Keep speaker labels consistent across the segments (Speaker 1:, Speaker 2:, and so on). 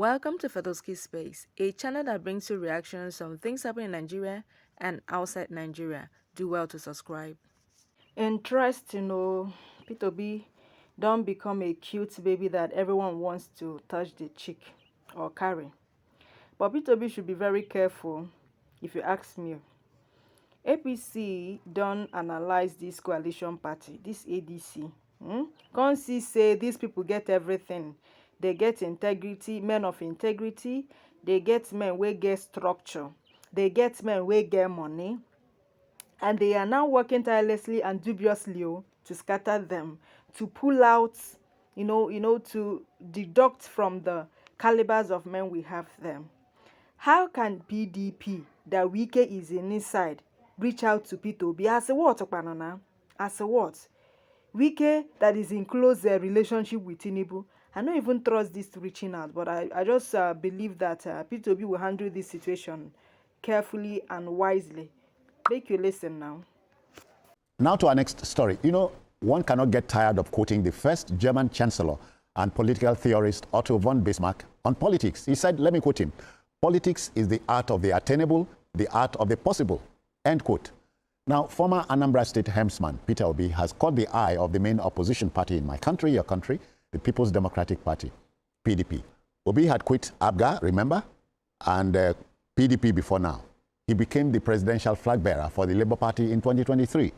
Speaker 1: Welcome to Fedoski Space, a channel that brings you reactions on things happening in Nigeria and outside Nigeria. Do well to subscribe. Interesting, Peter Obi don't become a cute baby that everyone wants to touch the cheek or carry. But Peter Obi should be very careful, if you ask me. APC don't analyze this coalition party, this ADC. Can't see say these people get everything. They get integrity, men of integrity. They get men wey get structure. They get men wey get money. And they are now working tirelessly and dubiously to scatter them, to pull out, to deduct from the calibers of men we have them. How can PDP, that Wike is inside, reach out to Peter Obi? As a what, Okpanana? As a what? Wike, that is in close relationship with Tinubu. I don't even trust this reaching out, but I just believe that Peter Obi will handle this situation carefully and wisely. Make you listen now.
Speaker 2: Now to our next story. You know, one cannot get tired of quoting the first German chancellor and political theorist Otto von Bismarck on politics. He said, let me quote him, "Politics is the art of the attainable, the art of the possible," end quote. Now, former Anambra State helmsman Peter Obi has caught the eye of the main opposition party in my country, your country, the People's Democratic Party, PDP. Obi had quit ABGA, remember, and PDP before now. He became the presidential flag bearer for the Labour Party in 2023.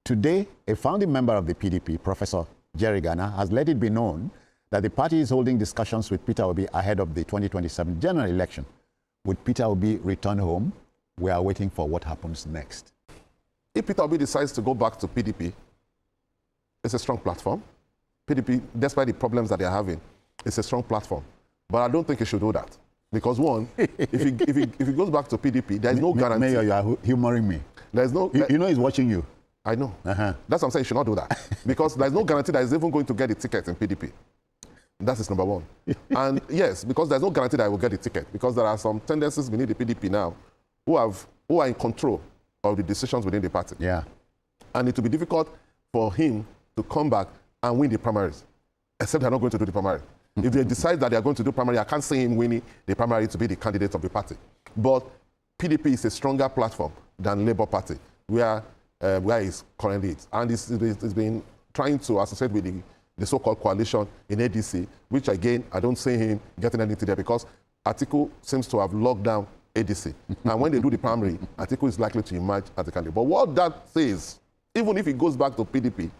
Speaker 2: Today, a founding member of the PDP, Professor Jerry Ghana, has let it be known that the party is holding discussions with Peter Obi ahead of the 2027 general election. Would Peter Obi return home? We are waiting for what happens next.
Speaker 3: If Peter Obi decides to go back to PDP, it's a strong platform. PDP, despite the problems that they're having, it's a strong platform. But I don't think he should do that. Because one, if he goes back to PDP, there's no guarantee.
Speaker 2: Mayor, you are humoring me.
Speaker 3: There's no.
Speaker 2: You know he's watching you.
Speaker 3: I know. That's what I'm saying. He should not do that. Because there's no guarantee that he's even going to get the ticket in PDP. That is number one. And yes, because there's no guarantee that he will get the ticket. Because there are some tendencies within the PDP now who are in control of the decisions within the party.
Speaker 2: Yeah.
Speaker 3: And it will be difficult for him to come back and win the primaries, except they're not going to do the primary. If they decide that they're going to do primary, I can't see him winning the primary to be the candidate of the party. But PDP is a stronger platform than Labour Party, where he's currently is. And it's been trying to associate with the so-called coalition in ADC, which again, I don't see him getting anything there because Atiku seems to have locked down ADC. And when they do the primary, Atiku is likely to emerge as a candidate. But what that says, even if he goes back to PDP,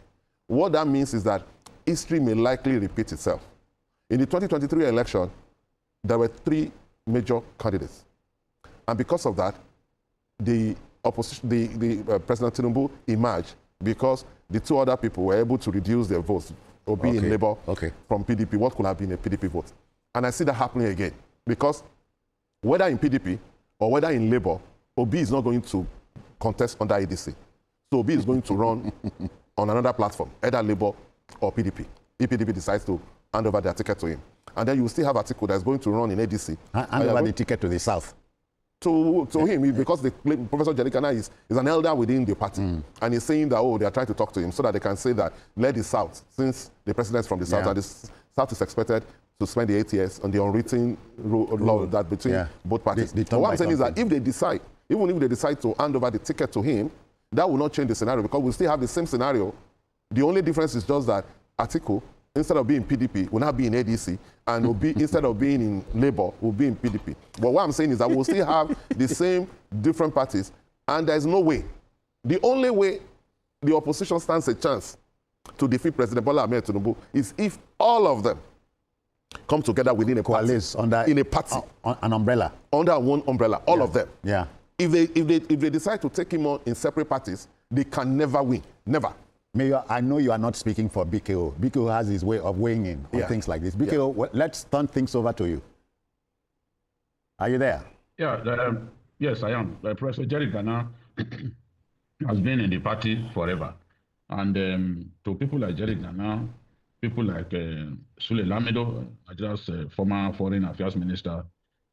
Speaker 3: what that means is that history may likely repeat itself. In the 2023 election, there were 3 major candidates. And because of that, the President Tinubu emerged because the 2 other people were able to reduce their votes, Obi in Labour from PDP, what could have been a PDP vote. And I see that happening again because whether in PDP or whether in Labour, Obi is not going to contest under ADC. So Obi is going to run on another platform, either Labour or PDP, if PDP decides to hand over their ticket to him. And then you will still have Atiku that's going to run in ADC.
Speaker 2: Hand over the ticket to the South.
Speaker 3: To him, because Professor Jerry Ghana is an elder within the party. And he's saying that, they are trying to talk to him so that they can say that, let the South, since the president is from the South, and the South is expected to spend the 8 years on the unwritten law that between both parties. But what I'm saying is that if they decide, even if they decide to hand over the ticket to him, that will not change the scenario because we'll still have the same scenario. The only difference is just that Atiku, instead of being PDP, will now be in ADC, and will be, instead of being in Labour, will be in PDP. But what I'm saying is that we'll still have the same different parties, and there's no way. The only way the opposition stands a chance to defeat President Bola Ahmed Tinubu is if all of them come together within a party, in a party,
Speaker 2: an umbrella,
Speaker 3: under one umbrella, all of them.
Speaker 2: Yeah.
Speaker 3: If they decide to take him on in separate parties, they can never win, never.
Speaker 2: Mayor, I know you are not speaking for BKO. BKO has his way of weighing in on things like this. BKO, let's turn things over to you. Are you there?
Speaker 4: Yeah, yes, I am. Professor Jerry Ghana has been in the party forever. And to people like Jerry Ghana, people like Sule Lamido, Nigeria's former foreign affairs minister,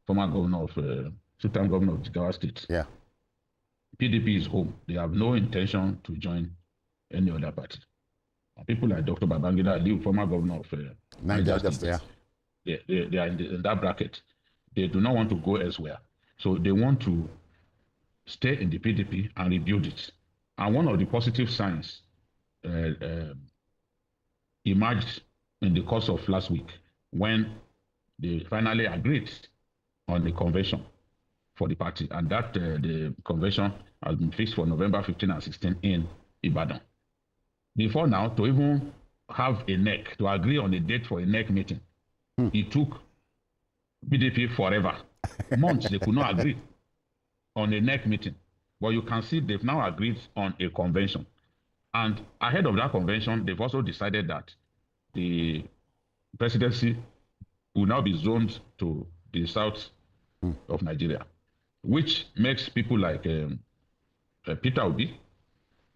Speaker 4: former governor of, two-time governor of Jigawa State.
Speaker 2: Yeah.
Speaker 4: PDP is home. They have no intention to join any other party. People like Dr. Babangida Ali, former governor of Niger State, they are in that bracket. They do not want to go elsewhere. So they want to stay in the PDP and rebuild it. And one of the positive signs emerged in the course of last week when they finally agreed on the convention for the party. And that the convention has been fixed for November 15 and 16 in Ibadan. Before now, to even have a NEC, to agree on a date for a NEC meeting, it took PDP forever. Months, they could not agree on a NEC meeting. But you can see they've now agreed on a convention. And ahead of that convention, they've also decided that the presidency will now be zoned to the south of Nigeria, which makes people like Peter Obi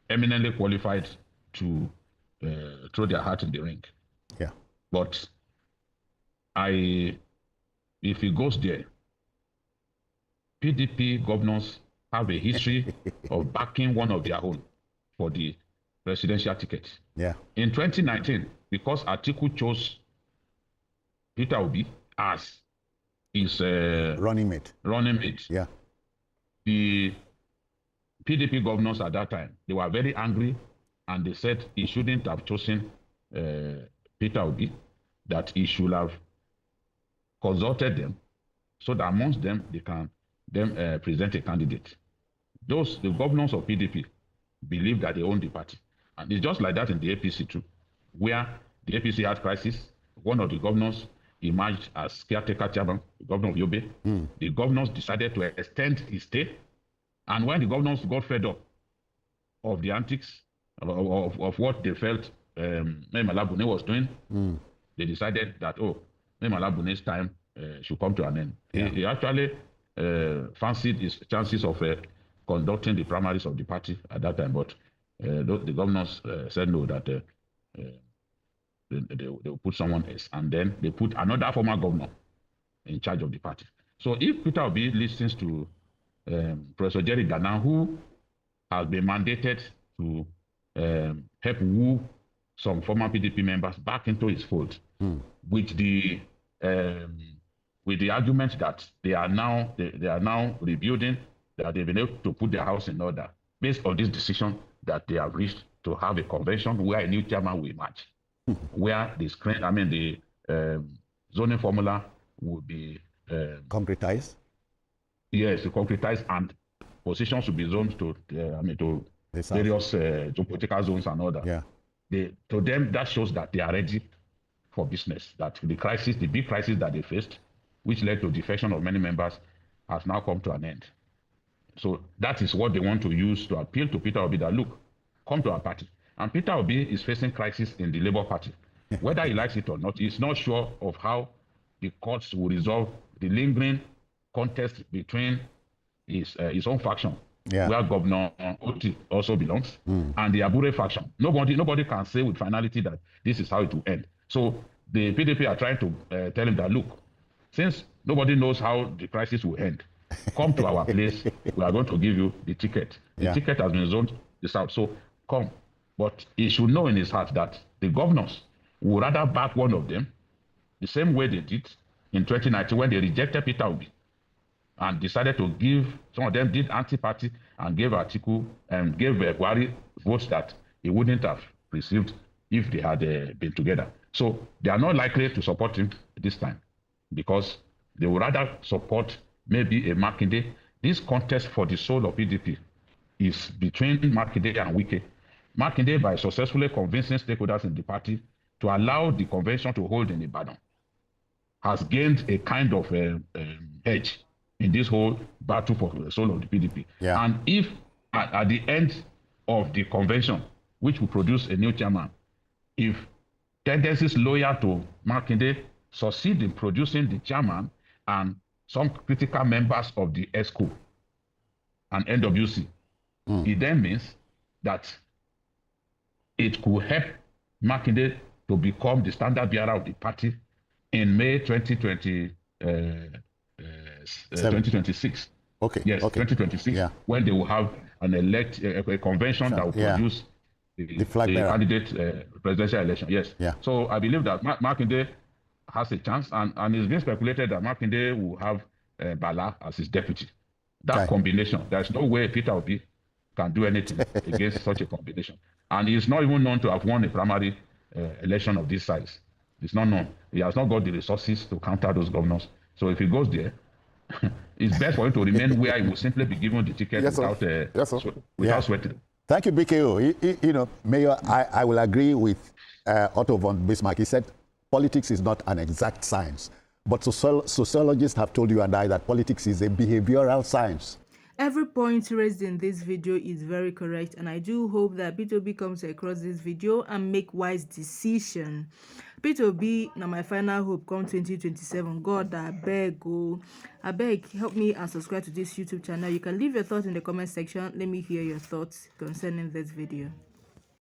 Speaker 4: eminently qualified to throw their hat in the ring.
Speaker 2: Yeah.
Speaker 4: But if he goes there, PDP governors have a history of backing one of their own for the presidential ticket.
Speaker 2: Yeah.
Speaker 4: In 2019, because Atiku chose Peter Obi as his
Speaker 2: running mate.
Speaker 4: Yeah. The PDP governors at that time, they were very angry, and they said he shouldn't have chosen Peter Obi, that he should have consulted them so that amongst them they can then present a candidate. The governors of PDP believe that they own the party. And it's just like that in the APC too, where the APC had crisis. One of the governors emerged as caretaker chairman, the governor of Yobe. The governors decided to extend his stay. And when the governors got fed up of the antics, of what they felt Memala Bune was doing, they decided that, Memala Bune's time should come to an end. Yeah. He actually fancied his chances of conducting the primaries of the party at that time, but the governors said no, that they will put someone else. And then they put another former governor in charge of the party. So if Peter Obi listens to Professor Jerry Gana, who has been mandated to help woo some former PDP members back into his fold, with the argument that they are now rebuilding, that they've been able to put their house in order based on this decision that they have reached to have a convention where a new chairman will emerge, where the zoning formula will be
Speaker 2: concretized.
Speaker 4: Yes, concretized, and positions will be zoned to various geopolitical zones and all that.
Speaker 2: Yeah.
Speaker 4: To them, that shows that they are ready for business. That the big crisis that they faced, which led to defection of many members, has now come to an end. So that is what they want to use to appeal to Peter Obi that, look, come to our party. And Peter Obi is facing crisis in the Labour Party. Whether he likes it or not, he's not sure of how the courts will resolve the lingering contest between his own faction, where Governor Oti also belongs, and the Abure faction. Nobody can say with finality that this is how it will end. So the PDP are trying to tell him that, look, since nobody knows how the crisis will end, come to our place. We are going to give you the ticket. The ticket has been zoned the south, so come. But he should know in his heart that the governors would rather back one of them the same way they did in 2019 when they rejected Peter Obi and decided to give, some of them did anti-party and gave Atiku and gave Buhari votes that he wouldn't have received if they had been together. So they are not likely to support him this time because they would rather support maybe a Makinde. This contest for the soul of PDP is between Makinde and Wike. Makinde, by successfully convincing stakeholders in the party to allow the convention to hold in Ibadan, has gained a kind of edge in this whole battle for the soul of the PDP. Yeah. And if at the end of the convention, which will produce a new chairman, if tendencies loyal to Makinde succeed in producing the chairman and some critical members of the ESCO and NWC, it then means that it could help Makinde to become the standard bearer of the party in May 2026.
Speaker 2: Okay.
Speaker 4: Yes,
Speaker 2: okay.
Speaker 4: 2026, when they will have an a convention that will produce the candidate presidential election. Yes.
Speaker 2: Yeah.
Speaker 4: So I believe that Makinde has a chance, and it's been speculated that Makinde will have Bala as his deputy. That combination, there's no way Peter Obi can do anything against such a combination. And he's not even known to have won a primary election of this size. It's not known. He has not got the resources to counter those governors. So if he goes there, it's best for him to remain where he will simply be given the ticket without sweating.
Speaker 2: Thank you, BKO. You know, Mayor, I will agree with Otto von Bismarck. He said politics is not an exact science, but sociologists have told you and I that politics is a behavioral science.
Speaker 1: Every point raised in this video is very correct, and I do hope that Peter Obi comes across this video and make wise decision. Peter Obi, now my final hope come 2027. God, I beg, help me and subscribe to this YouTube channel. You can leave your thoughts in the comment section. Let me hear your thoughts concerning this video.